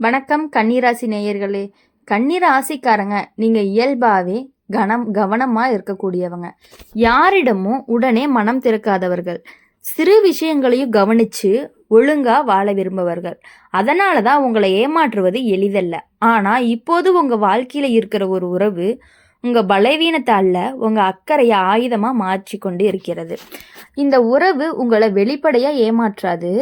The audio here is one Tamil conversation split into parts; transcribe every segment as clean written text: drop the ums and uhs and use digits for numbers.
வணக்கம் கன்னிராசி நேயர்களே. கன்னிராசிக்காரங்க நீங்கள் இயல்பாகவே கவனமாக இருக்கக்கூடியவங்க. யாரிடமும் உடனே மனம் திறக்காதவர்கள். சிறு விஷயங்களையும் கவனித்து ஒழுங்காக வாழ விரும்புவர்கள். அதனால தான் உங்களை ஏமாற்றுவது எளிதல்ல. ஆனால் இப்போது உங்கள் வாழ்க்கையில் இருக்கிற ஒரு உறவு உங்கள் பலவீனத்தை அல்ல, உங்கள் அக்கறையை ஆயுதமாக மாற்றி கொண்டு இருக்கிறது. இந்த உறவு உங்களை வெளிப்படையாக ஏமாற்றாது,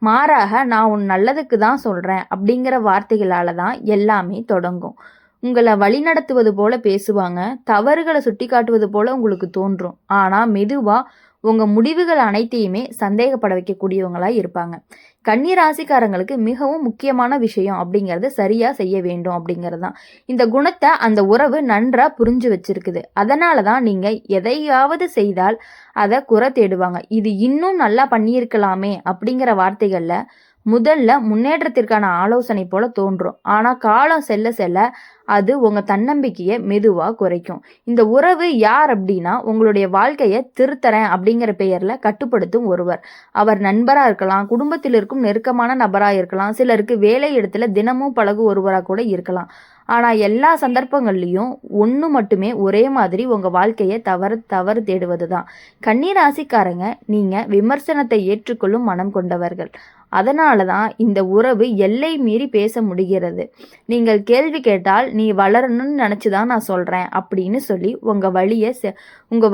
மாறாக நான் உன் நல்லதுக்கு தான் சொல்கிறேன் அப்படிங்கிற வார்த்தைகளால் தான் எல்லாமே தொடங்கும். உங்களை வழிநடத்துவது போல பேசுவாங்க, தவறுகளை சுட்டி காட்டுவது போல உங்களுக்கு தோன்றும். ஆனால் மெதுவாக உங்கள் முடிவுகள் அனைத்தையுமே சந்தேகப்பட வைக்கக்கூடியவங்களாக இருப்பாங்க. கன்னிராசிக்காரங்களுக்கு மிகவும் முக்கியமான விஷயம் அப்படிங்கிறது சரியாக செய்ய வேண்டும் அப்படிங்கிறது தான். இந்த குணத்தை அந்த உறவு நன்றாக புரிஞ்சு வச்சிருக்குது. அதனால தான் நீங்கள் எதையாவது செய்தால் அதை குறை தேடுவாங்க. இது இன்னும் நல்லா பண்ணியிருக்கலாமே அப்படிங்கிற வார்த்தைகளில் முதல்ல முன்னேற்றத்திற்கான ஆலோசனை போல தோன்றும். ஆனால் காலம் செல்ல செல்ல அது உங்கள் தன்னம்பிக்கையை மெதுவாக குறைக்கும். இந்த உறவு யார் அப்படின்னா, உங்களுடைய வாழ்க்கையை திருத்தறேன் அப்படிங்கிற பெயரில் கட்டுப்படுத்தும் ஒருவர். அவர் நண்பராக இருக்கலாம், குடும்பத்தில் இருக்கும் நெருக்கமான நபராக இருக்கலாம், சிலருக்கு வேலை இடத்துல தினமும் பழகு ஒருவராக கூட இருக்கலாம். ஆனால் எல்லா சந்தர்ப்பங்கள்லையும் ஒன்று மட்டுமே ஒரே மாதிரி உங்கள் வாழ்க்கையை தவறு தேடுவது தான். கன்னிராசிக்காரங்க நீங்கள் விமர்சனத்தை ஏற்றுக்கொள்ளும் மனம் கொண்டவர்கள். அதனால தான் இந்த உறவு எல்லை மீறி பேச முடிகிறது. நீங்கள் கேள்வி கேட்டால் நீ வளரணும்னு நினச்சி தான் நான் சொல்கிறேன் அப்படின்னு சொல்லி உங்கள்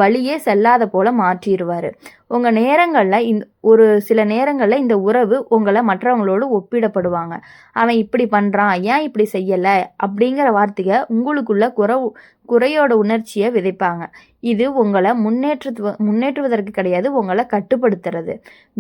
வழியே செல்லாத போல மாற்றிடுவார். உங்கள் நேரங்களில் ஒரு சில நேரங்களில் இந்த உறவு உங்களை மற்றவங்களோடு ஒப்பிடப்படுவாங்க. அவன் இப்படி பண்ணுறான், ஏன் இப்படி செய்யலை அப்படிங்கிற வார்த்தையை உங்களுக்குள்ள குறையோட உணர்ச்சியை விதைப்பாங்க. இது உங்களை முன்னேற்றுவதற்கு கிடையாது, உங்களை கட்டுப்படுத்துறது.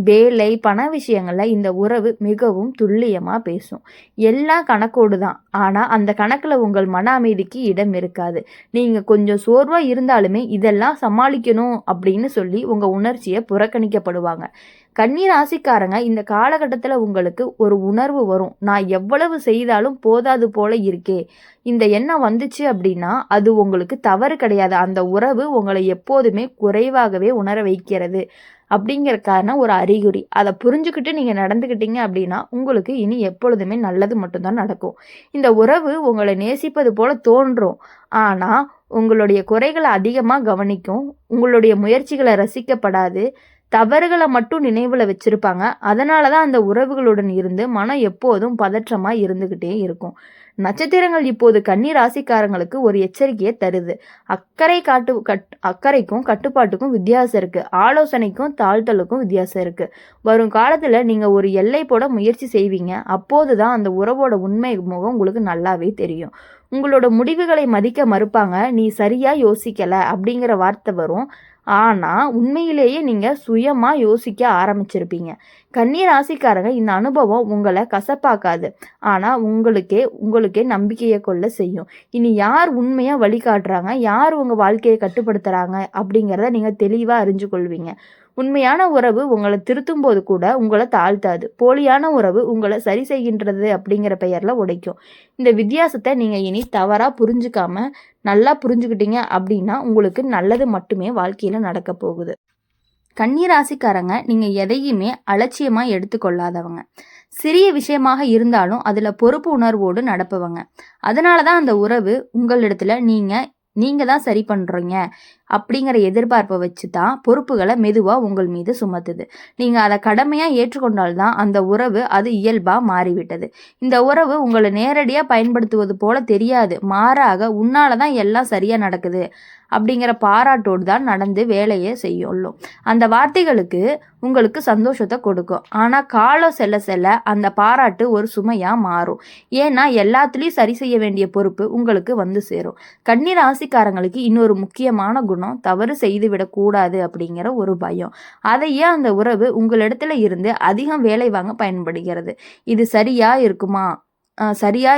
வேலை பண விஷயங்களில் இந்த உறவு மிகவும் துல்லியமாக பேசும். எல்லாம் கணக்கோடு தான். ஆனால் அந்த கணக்கில் உங்கள் மன அமைதிக்கு இடம் இருக்காது. நீங்கள் கொஞ்சம் சோர்வாக இருந்தாலுமே இதெல்லாம் சமாளிக்கணும் அப்படின்னு சொல்லி உங்கள் உணர்ச்சியை புறக்கணிக்கப்படுவாங்க. கன்னிராசிக்காரங்க இந்த காலகட்டத்தில் உங்களுக்கு ஒரு உணர்வு வரும், நான் எவ்வளவு செய்தாலும் போதாது போல இருக்கே. இந்த எண்ணம் வந்துச்சு அப்படின்னா அது உங்களுக்கு தவறு கிடையாது. அந்த உறவு உங்களை எப்போதுமே குறைவாகவே உணர வைக்கிறது அப்படிங்கிறக்கான ஒரு அறிகுறி. அதை புரிஞ்சுக்கிட்டு நீங்கள் நடந்துக்கிட்டீங்க அப்படின்னா உங்களுக்கு இனி எப்பொழுதுமே நல்லது மட்டும்தான் நடக்கும். இந்த உறவு உங்களை நேசிப்பது போல தோன்றும், ஆனால் உங்களுடைய குறைகளை அதிகமாக கவனிக்கும். உங்களுடைய முயற்சிகளை ரசிக்கப்படாது, தவறுகளை மட்டும் நினைவில் வச்சுருப்பாங்க. அதனால தான் அந்த உறவுகளுடன் இருந்து மனம் எப்போதும் பதற்றமாக இருந்துக்கிட்டே இருக்கும். நட்சத்திரங்கள் இப்போது கன்னி ராசிக்காரங்களுக்கு ஒரு எச்சரிக்கையை தருது. அக்கறைக்கும் கட்டுப்பாட்டுக்கும் வித்தியாசம் இருக்குது. ஆலோசனைக்கும் தாழ்த்தலுக்கும் வித்தியாசம் இருக்குது. வரும் காலத்தில் நீங்கள் ஒரு எல்லை போட முயற்சி செய்வீங்க. அப்போது தான் அந்த உறவோட உண்மை முகம் உங்களுக்கு நல்லாவே தெரியும். உங்களோட முடிவுகளை மதிக்க மறுப்பாங்க. நீ சரியாக யோசிக்கலை அப்படிங்கிற வார்த்தை வரும். ஆனால் உண்மையிலேயே நீங்கள் சுயமாக யோசிக்க ஆரம்பிச்சிருப்பீங்க. கன்னி ராசிக்காரங்க இந்த அனுபவம் உங்களை கசப்பாக்காது, ஆனால் உங்களுக்கே நம்பிக்கையை கொள்ள செய்யும். இனி யார் உண்மையாக வழிகாட்டுறாங்க, யார் உங்கள் வாழ்க்கையை கட்டுப்படுத்துகிறாங்க அப்படிங்கிறத நீங்கள் தெளிவாக அறிஞ்சு கொள்வீங்க. உண்மையான உறவு உங்களை திருத்தும் போது கூட உங்களை தாழ்த்தாது. போலியான உறவு உங்களை சரி செய்கின்றது அப்படிங்கிற பெயரில் உடைக்கும். இந்த வித்தியாசத்தை நீங்கள் இனி தவறாக புரிஞ்சுக்காம நல்லா புரிஞ்சுக்கிட்டீங்க அப்படின்னா உங்களுக்கு நல்லது மட்டுமே வாழ்க்கையில் நடக்க போகுது. கன்னிராசிக்காரங்க நீங்கள் எதையுமே அலட்சியமாக எடுத்துக்கொள்ளாதவங்க. சிறிய விஷயமாக இருந்தாலும் அதில் பொறுப்பு உணர்வோடு நடப்பவங்க. அதனால தான் அந்த உறவு உங்களிடத்துல நீங்கள் தான் சரி பண்ணுறீங்க அப்படிங்கிற எதிர்பார்ப்பை வச்சு தான் பொறுப்புகளை மெதுவாக உங்கள் மீது சுமத்துது. நீங்கள் அதை கடமையாக ஏற்றுக்கொண்டால்தான் அந்த உறவு அது இயல்பாக மாறிவிட்டது. இந்த உறவு உங்களை நேரடியாக பயன்படுத்துவது போல தெரியாது, மாறாக உன்னால தான் எல்லாம் சரியாக நடக்குது அப்படிங்கிற பாராட்டோடு தான் நடந்து வேலையை செய்யும். அந்த வார்த்தைகளுக்கு உங்களுக்கு சந்தோஷத்தை கொடுக்கும். ஆனால் காலம் செல்ல செல்ல அந்த பாராட்டு ஒரு சுமையாக மாறும். ஏன்னா எல்லாத்துலேயும் சரி செய்ய வேண்டிய பொறுப்பு உங்களுக்கு வந்து சேரும். கன்னி ராசிக்காரங்களுக்கு இன்னொரு முக்கியமான குணம், தவறு செய்து விடக்கூடாது அப்படிங்கிற ஒரு பயம். அதையே அந்த உறவு உங்களிடத்துல இருந்து அதிகம் வேலை வாங்க பயன்படுகிறது. இது சரியா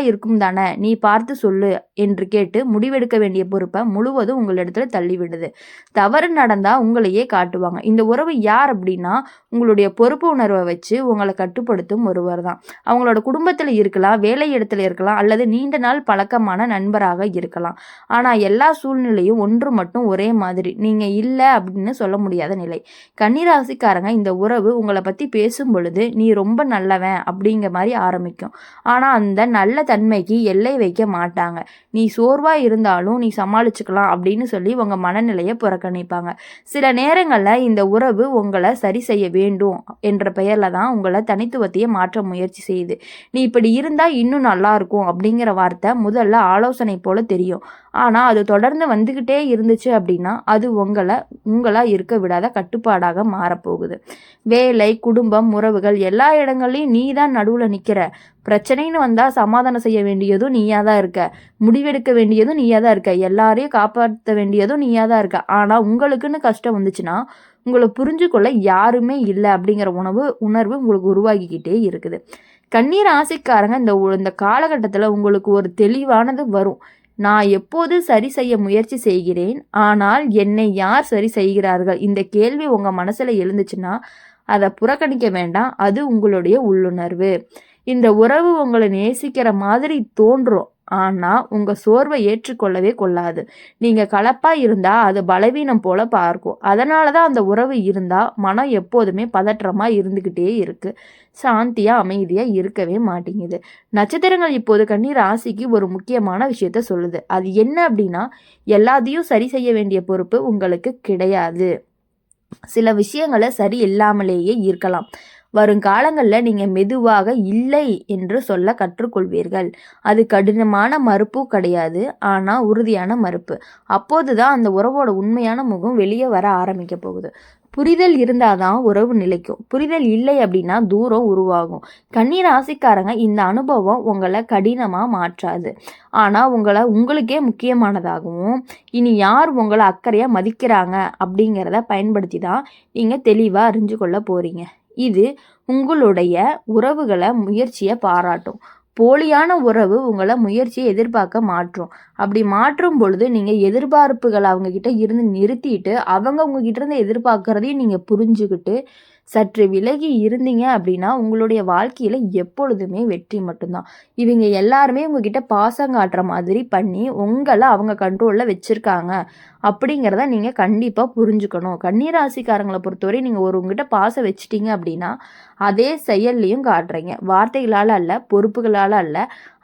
இருக்கும் தானே, நீ பார்த்து சொல்லு என்று கேட்டு முடிவெடுக்க வேண்டிய பொறுப்பை முழுவதும் உங்களிடத்துல தள்ளிவிடுது. தவறு நடந்தால் உங்களையே காட்டுவாங்க. இந்த உறவு யார் அப்படின்னா, உங்களுடைய பொறுப்பு உணர்வை வச்சு உங்களை கட்டுப்படுத்தும் ஒருவர் தான். அவங்களோட குடும்பத்தில் இருக்கலாம், வேலை இடத்துல இருக்கலாம், அல்லது நீண்ட நாள் பழக்கமான நண்பராக இருக்கலாம். ஆனால் எல்லா சூழ்நிலையும் ஒன்று மட்டும் ஒரே மாதிரி, நீங்கள் இல்லை அப்படின்னு சொல்ல முடியாத நிலை. கன்னிராசிக்காரங்க இந்த உறவு உங்களை பற்றி பேசும் பொழுது நீ ரொம்ப நல்லவன் அப்படிங்கிற மாதிரி ஆரம்பிக்கும். ஆனால் அந்த நல்ல தன்மைக்கு எல்லை வைக்க மாட்டாங்க. நீ சோர்வா இருந்தாலும் நீ சமாளிச்சுக்கலாம் அப்படின்னு சொல்லி உங்க மனநிலையை புறக்கணிப்பாங்க. சில நேரங்களில் இந்த உறவு உங்களை சரி செய்ய வேண்டும் என்ற பெயரில் தான் உங்களை தனித்துவத்தையே மாற்ற முயற்சி செய்யுது. நீ இப்படி இருந்தால் இன்னும் நல்லா இருக்கும் அப்படிங்கிற வார்த்தை முதல்ல ஆலோசனை போல தெரியும். ஆனால் அது தொடர்ந்து வந்துக்கிட்டே இருந்துச்சு அப்படின்னா அது உங்களா இருக்க விடாத கட்டுப்பாடாக மாறப்போகுது. வேலை, குடும்பம், உறவுகள் எல்லா இடங்கள்லையும் நீ தான் நடுவில் நிற்கிற. பிரச்சனைன்னு வந்தால் சமாதானம் செய்ய வேண்டியதும் நீயாக தான் இருக்க, முடிவெடுக்க வேண்டியதும் நீயாக தான் இருக்க, எல்லாரையும் காப்பாற்ற வேண்டியதும் நீயாக தான் இருக்க. ஆனால் உங்களுக்குன்னு கஷ்டம் வந்துச்சுன்னா உங்களை புரிஞ்சுக்கொள்ள யாருமே இல்லை அப்படிங்கிற உணர்வு உங்களுக்கு உருவாகிக்கிட்டே இருக்குது. கண்ணீர் ஆசைக்காரங்க இந்த காலகட்டத்தில் உங்களுக்கு ஒரு தெளிவானது வரும். நான் எப்போது சரி செய்ய முயற்சி செய்கிறேன், ஆனால் என்னை யார் சரி செய்கிறார்கள்? இந்த கேள்வி உங்கள் மனசில் எழுந்துச்சுன்னா அதை புறக்கணிக்க வேண்டாம். அது உங்களுடைய உள்ளுணர்வு. இந்த உறவு உங்களை நேசிக்கிற மாதிரி தோன்றும், ஆனால் உங்கள் சோர்வை ஏற்றுக்கொள்ளவே கொள்ளாது. நீங்கள் கலப்பாக இருந்தால் அது பலவீனம் போல பார்க்கும். அதனால தான் அந்த உறவு இருந்தால் மனம் எப்போதுமே பதற்றமாக இருந்துக்கிட்டே இருக்குது, சாந்தியாக அமைதியாக இருக்கவே மாட்டேங்குது. நட்சத்திரங்கள் இப்போது கண்ணீர் ராசிக்கு ஒரு முக்கியமான விஷயத்த சொல்லுது. அது என்ன அப்படின்னா, எல்லாத்தையும் சரி செய்ய வேண்டிய பொறுப்பு உங்களுக்கு கிடையாது. சில விஷயங்களை சரி இல்லாமலேயே இருக்கலாம். வருங்காலங்களில் நீங்கள் மெதுவாக இல்லை என்று சொல்ல கற்றுக்கொள்வீர்கள். அது கடினமான மறுப்பு கிடையாது, ஆனால் உறுதியான மறுப்பு. அப்போது தான் அந்த உறவோட உண்மையான முகம் வெளியே வர ஆரம்பிக்க போகுது. புரிதல் இருந்தால் தான் உறவு நிலைக்கும். புரிதல் இல்லை அப்படின்னா தூரம் உருவாகும். கண்ணீர் ராசிக்காரங்க, இந்த அனுபவம் உங்களை கடினமாக மாற்றாது, ஆனால் உங்களுக்கே முக்கியமானதாகவும் இனி யார் உங்களை அக்கறையாக மதிக்கிறாங்க அப்படிங்கிறத பயன்படுத்தி தான் நீங்கள் தெளிவாக அறிஞ்சு கொள்ள போகிறீங்க. இது உங்களுடைய உறவுகளை முயற்சியை பாராட்டும். போலியான உறவு உங்களை முயற்சியை எதிர்பார்க்க மாற்றும். அப்படி மாற்றும் பொழுது நீங்கள் எதிர்பார்ப்புகளை அவங்கக்கிட்ட இருந்து நிறுத்திட்டு அவங்க உங்ககிட்ட இருந்து எதிர்பார்க்குறதையும் நீங்கள் புரிஞ்சுக்கிட்டு சற்று விலகி இருந்தீங்க அப்படின்னா உங்களுடைய வாழ்க்கையில் எப்பொழுதுமே வெற்றி மட்டும்தான். இவங்க எல்லாருமே உங்ககிட்ட பாசம் காட்டுற மாதிரி பண்ணி உங்களை அவங்க கண்ட்ரோலில் வச்சுருக்காங்க அப்படிங்கிறத நீங்கள் கண்டிப்பாக புரிஞ்சுக்கணும். கண்ணீர் ராசிக்காரங்களை பொறுத்தவரை நீங்கள் உங்ககிட்ட பாசம் வச்சுட்டீங்க அப்படின்னா அதே செயல்லையும் காட்டுறீங்க, வார்த்தைகளால் அல்ல, பொறுப்புகளால் அல்ல.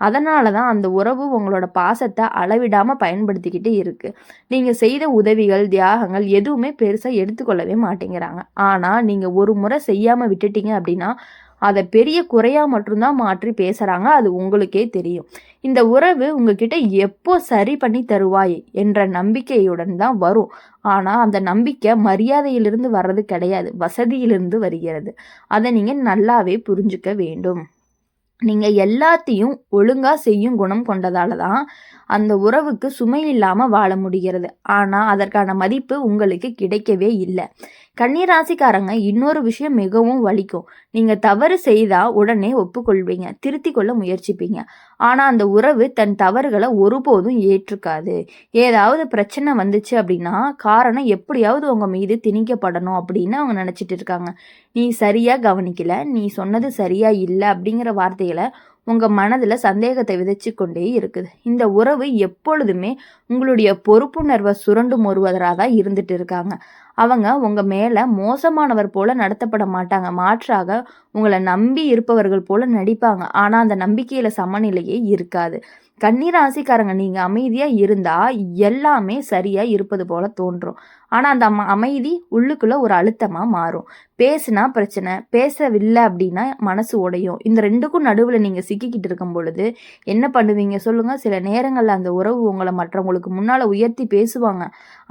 அதனால தான் அந்த உறவு உங்களோட பாசத்தை அளவிடாமல் பயன்படுத்திக்கிட்டு இருக்குது. நீங்கள் செய்த உதவிகள், தியாகங்கள் எதுவுமே பெருசாக எடுத்துக்கொள்ளவே மாட்டேங்கிறாங்க. ஆனால் நீங்கள் ஒரு முறை செய்யாமல் விட்டுட்டீங்க அப்படின்னா அதை பெரிய குறையாக மட்டும்தான் மாற்றி பேசுகிறாங்க. அது உங்களுக்கே தெரியும். இந்த உறவு உங்ககிட்ட எப்போ சரி பண்ணி தருவாய் என்ற நம்பிக்கையுடன் தான் வரும். ஆனால் அந்த நம்பிக்கை மரியாதையிலிருந்து வர்றது கிடையாது, வசதியிலிருந்து வருகிறது. அதை நீங்கள் நல்லாவே புரிஞ்சுக்க வேண்டும். நீங்கள் எல்லாத்தையும் ஒழுங்காக செய்யும் குணம் கொண்டதால தான் அந்த உறவுக்கு சுமை இல்லாமல் வாழ முடிகிறது. ஆனால் அதற்கான மதிப்பு உங்களுக்கு கிடைக்கவே இல்லை. கன்னி ராசிக்காரங்க, இன்னொரு விஷயம் மிகவும் வலிக்கும். நீங்கள் தவறு செய்தால் உடனே ஒப்புக்கொள்வீங்க, திருத்தி கொள்ள முயற்சிப்பீங்க. ஆனால் அந்த உறவு தன் தவறுகளை ஒருபோதும் ஏற்றுக்காது. ஏதாவது பிரச்சனை வந்துச்சு அப்படின்னா காரணம் எப்படியாவது உங்கள் மீது திணிக்கப்படணும் அப்படின்னு அவங்க நினச்சிட்டு இருக்காங்க. நீ சரியாக கவனிக்கல, நீ சொன்னது சரியா இல்லை அப்படிங்கிற வார்த்தைகளை உங்கள் மனதில் சந்தேகத்தை விதைச்சு கொண்டே இருக்குது. இந்த உறவு எப்பொழுதுமே உங்களுடைய பொறுப்புணர்வை சுரண்டு மொறுவதராக தான் இருந்துட்டு இருக்காங்க. அவங்க உங்கள் மேலே மோசமானவர் போல நடத்தப்பட மாட்டாங்க, மாற்றாக உங்களை நம்பி இருப்பவர்கள் போல நடிப்பாங்க. ஆனால் அந்த நம்பிக்கையில் சமநிலையே இருக்காது. கன்னி ராசிக்காரங்க, நீங்கள் அமைதியாக இருந்தால் எல்லாமே சரியாக இருப்பது போல தோன்றும். ஆனால் அந்த அமைதி உள்ளுக்குள்ளே ஒரு அழுத்தமாக மாறும். பேசுனா பிரச்சனை, பேசவில்லை அப்படின்னா மனசு உடையும். இந்த ரெண்டுக்கும் நடுவில் நீங்கள் சிக்கிக்கிட்டு இருக்கும் பொழுது என்ன பண்ணுவீங்க சொல்லுங்கள்? சில நேரங்களில் அந்த உறவு உங்களை மற்றவங்களுக்கு முன்னால் உயர்த்தி பேசுவாங்க,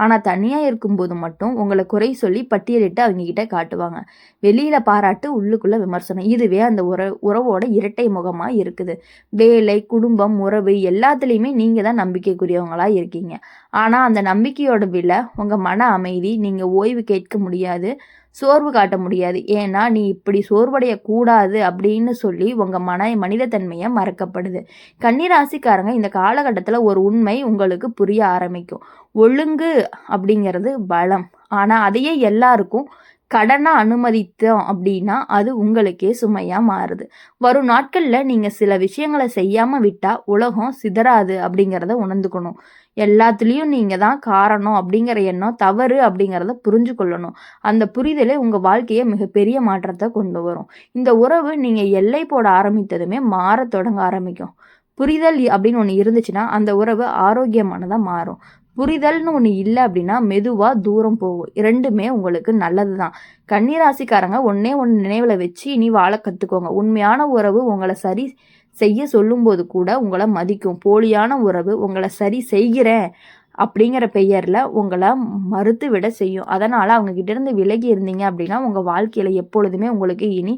ஆனால் தனியாக இருக்கும்போது மட்டும் உங்களை குறை சொல்லி பட்டியலிட்டு அவங்கக்கிட்ட காட்டுவாங்க. வெளியில் பாராட்டு, உள்ளுக்குள்ளே விமர்சனம். இதுவே அந்த உறவோட இரட்டை முகமாக இருக்குது. வேலை, குடும்பம், உறவு எல்லாத்துலேயுமே நீங்கள் தான் நம்பிக்கைக்குரியவங்களாக இருக்கீங்க. ஆனால் அந்த நம்பிக்கையோட விலை உங்கள் மன அமைதி. நீங்கள் ஓய்வு கேட்க முடியாது, சோர்வு காட்ட முடியாது. ஏன்னா நீ இப்படி சோர்வடையக்கூடாது அப்படின்னு சொல்லி உங்கள் மனிதத்தன்மையை மறக்கப்படுது. கன்னி ராசிக்காரங்க, இந்த காலகட்டத்தில் ஒரு உண்மை உங்களுக்கு புரிய ஆரம்பிக்கும். ஒழுங்கு அப்படிங்கிறது பலம், ஆனால் அதையே எல்லாருக்கும் கடனை அனுமதித்தோம் அப்படின்னா அது உங்களுக்கே சுமையாக மாறுது. வரும் நாட்களில் நீங்கள் சில விஷயங்களை செய்யாமல் விட்டால் உலகம் சிதறாது அப்படிங்கிறத உணர்ந்துக்கணும். எல்லாத்துலேயும் நீங்கள் தான் காரணம் அப்படிங்கிற எண்ணம் தவறு அப்படிங்கிறத புரிஞ்சு கொள்ளணும். அந்த புரிதலே உங்கள் வாழ்க்கையை மிகப்பெரிய மாற்றத்தை கொண்டு வரும். இந்த உறவு நீங்கள் எல்லை போட ஆரம்பித்ததுமே மாற தொடங்க ஆரம்பிக்கும். புரிதல் அப்படின்னு ஒன்று இருந்துச்சுன்னா அந்த உறவு ஆரோக்கியமானதாக மாறும். புரிதல்னு ஒன்று இல்லை அப்படின்னா மெதுவாக தூரம் போகும். இரண்டுமே உங்களுக்கு நல்லது தான். கன்னிராசிக்காரங்க ஒன்றே ஒன்று நினைவில் வச்சு இனி வாழ கற்றுக்கோங்க. உண்மையான உறவு உங்களை சரி செய்ய சொல்லும்போது கூட உங்களை மதிக்கும். போலியான உறவு உங்களை சரி செய்கிறேன் அப்படிங்கிற பெயரில் உங்களை மறுத்து விட செய்யும். அதனால் அவங்கக்கிட்ட இருந்து விலகி இருந்தீங்க அப்படின்னா உங்கள் வாழ்க்கையில் எப்பொழுதுமே உங்களுக்கு இனி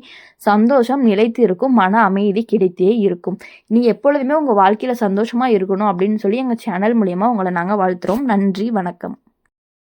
சந்தோஷம் நிலைத்து இருக்கும், மன அமைதி கிடைத்தே இருக்கும். நீ எப்பொழுதுமே உங்கள் வாழ்க்கையில் சந்தோஷமாக இருக்கணும் அப்படின்னு சொல்லி எங்கள் சேனல் மூலியமாக உங்களை நாங்கள் வாழ்த்துறோம். நன்றி, வணக்கம்.